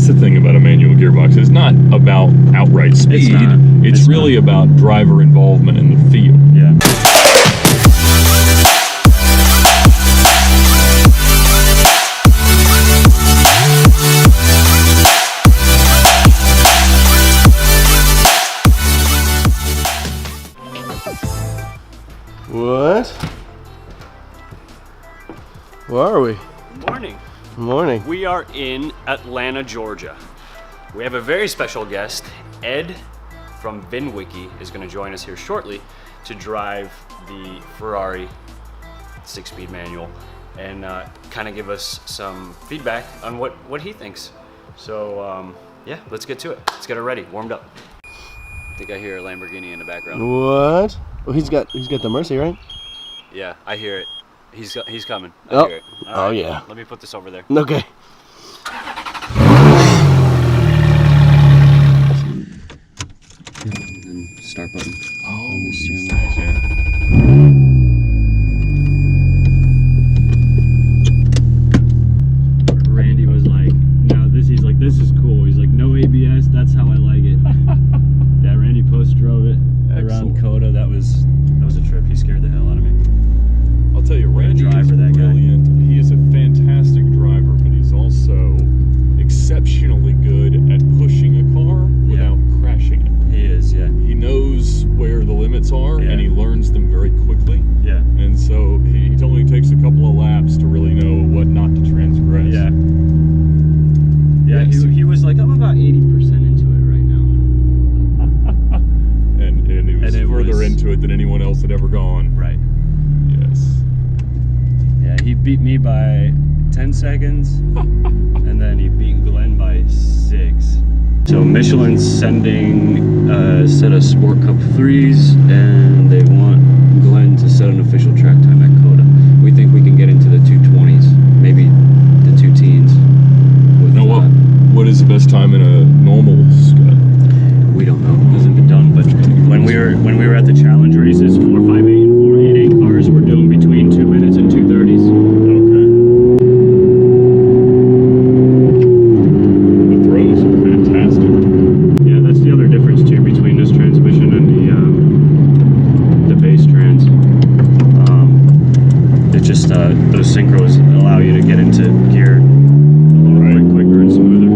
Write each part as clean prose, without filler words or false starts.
that's the thing about a manual gearbox. It's not about outright speed. It's really about driver involvement in the feel. Yeah. What? Where are we? Good morning. Good morning. We are in Atlanta, Georgia. We have a very special guest. Ed from Vinwiki'S is going to join us here shortly to drive the Ferrari 6-speed manual and kind of give us some feedback on what he thinks. So yeah, let's get to it. Let's get it ready, warmed up. I think I hear a Lamborghini in the background. What? Well, he's got the Mercy, right? Yeah, I hear it. He's coming. I Oh. hear it. All Oh right, yeah. Let me put this over there. Okay. And start button. Oh, Randy was like, no, he's like, this is cool. He's like, no ABS, that's how I like it. Yeah, Randy post drove it around Coda. That was a trip. He scared the hell out of me. I'll tell you, Randy is brilliant. He is a fantastic driver, but he's also exceptionally good at pushing a car without crashing it. He is, yeah. He knows where the limits are, Yeah. and he learns them very quickly. Yeah. And so he only takes a couple of laps to really know what not to transgress. Yeah. Yeah, Yes. he was like, I'm about 80% into it right now. And he was further into it than anyone else had ever gone. Right. Yes. Yeah, he beat me by 10 seconds, and then he beat Glenn by 6. So Michelin's sending a set of Sport Cup 3s, and they want Glenn to set an official track time at Coda. We think we can get into the 220s, maybe the 2 teens. Now what is the best time in a normal Scud? We don't know. It hasn't been done, but when we were at the challenge races, 458 and 488 cars were doing between 2 minutes and 2:30s. Okay. The throws are fantastic. Yeah, that's the other difference too between this transmission and the base trans. It's just those synchros allow you to get into gear a little bit quicker and smoother.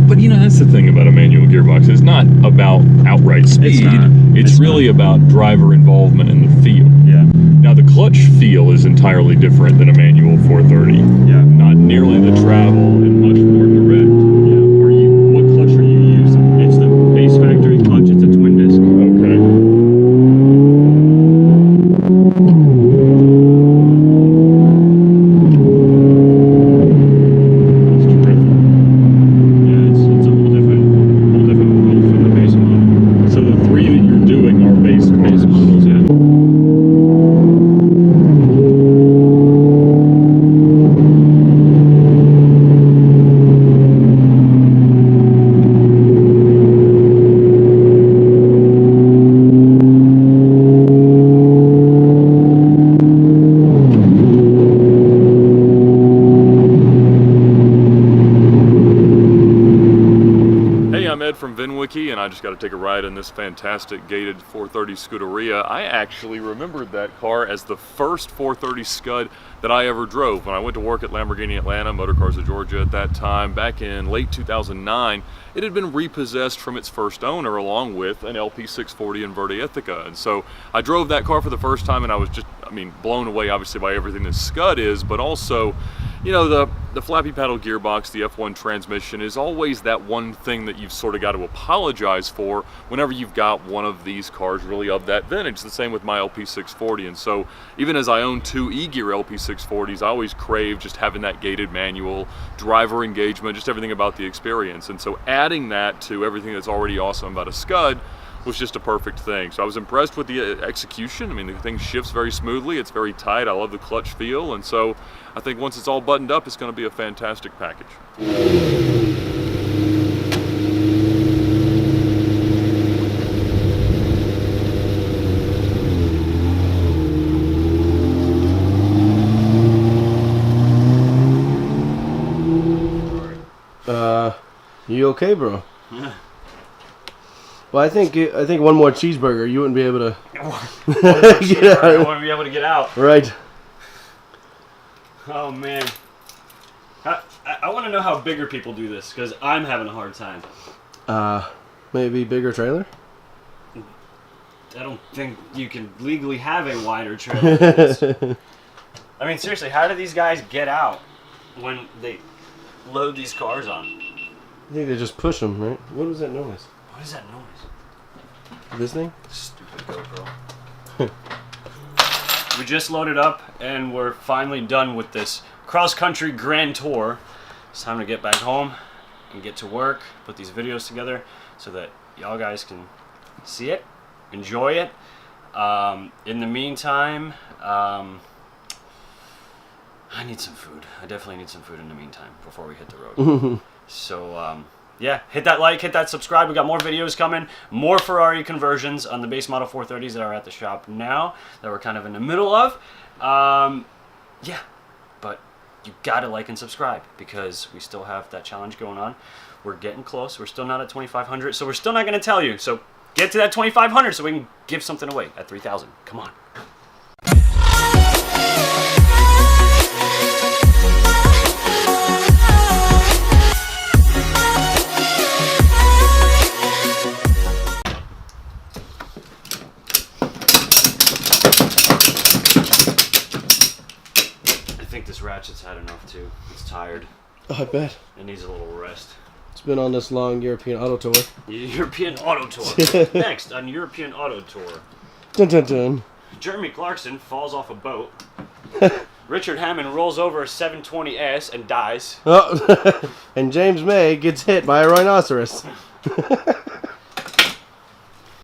But you know, that's the thing about a manual gearbox. It's not about outright speed. It's really about driver involvement in the feel. Yeah. Now the clutch feel is entirely different than a manual 430. Yeah. Not nearly the travel and much more direct. Yeah. What clutch are you using? It's the base factory clutch. It's a twin disc. Okay. It's terrific. Yeah, it's a whole different world from the base model. So the 3 that you're doing are base Models, yeah. Hey, I'm Ed from Vinwiki'S, and I just got to take a ride in this fantastic gated 430 Scuderia. I actually remembered that car as the first 430 Scud that I ever drove. When I went to work at Lamborghini Atlanta, Motor Cars of Georgia at that time, back in late 2009, it had been repossessed from its first owner along with an LP640 and Verde Ithaca. And so I drove that car for the first time, and I was just, blown away obviously by everything this Scud is, but also, you know, the flappy paddle gearbox, the F1 transmission is always that one thing that you've sort of got to apologize for whenever you've got one of these cars really of that vintage. The same with my LP640. And so even as I own 2 E-Gear LP640s, I always crave just having that gated manual, driver engagement, just everything about the experience. And so adding that to everything that's already awesome about a Scud was just a perfect thing. So I was impressed with the execution. The thing shifts very smoothly. It's very tight. I love the clutch feel. And so I think once it's all buttoned up, it's going to be a fantastic package. You okay, bro? Yeah. Well, I think one more cheeseburger, you wouldn't be able to Get I want to be able to get out. Right. Oh man. I want to know how bigger people do this because I'm having a hard time. Maybe bigger trailer? I don't think you can legally have a wider trailer. I mean, seriously, how do these guys get out when they load these cars on? I think they just push them, right? What was that noise? What is that noise? This thing? Stupid GoPro. We just loaded up and we're finally done with this cross-country grand tour. It's time to get back home and get to work, put these videos together so that y'all guys can see it, enjoy it. In the meantime, I need some food. I definitely need some food in the meantime before we hit the road. So, yeah, hit that like, hit that subscribe. We got more videos coming, more Ferrari conversions on the base model 430s that are at the shop now that we're kind of in the middle of. Yeah, but you gotta like and subscribe because we still have that challenge going on. We're getting close. We're still not at 2,500, so we're still not gonna tell you. So get to that 2,500 so we can give something away at 3,000. Come on. I think this ratchet's had enough too. It's tired. Oh, I bet. It needs a little rest. It's been on this long European auto tour. European Auto Tour. Next on European Auto Tour. Dun dun dun. Jeremy Clarkson falls off a boat. Richard Hammond rolls over a 720S and dies. Oh, and James May gets hit by a rhinoceros.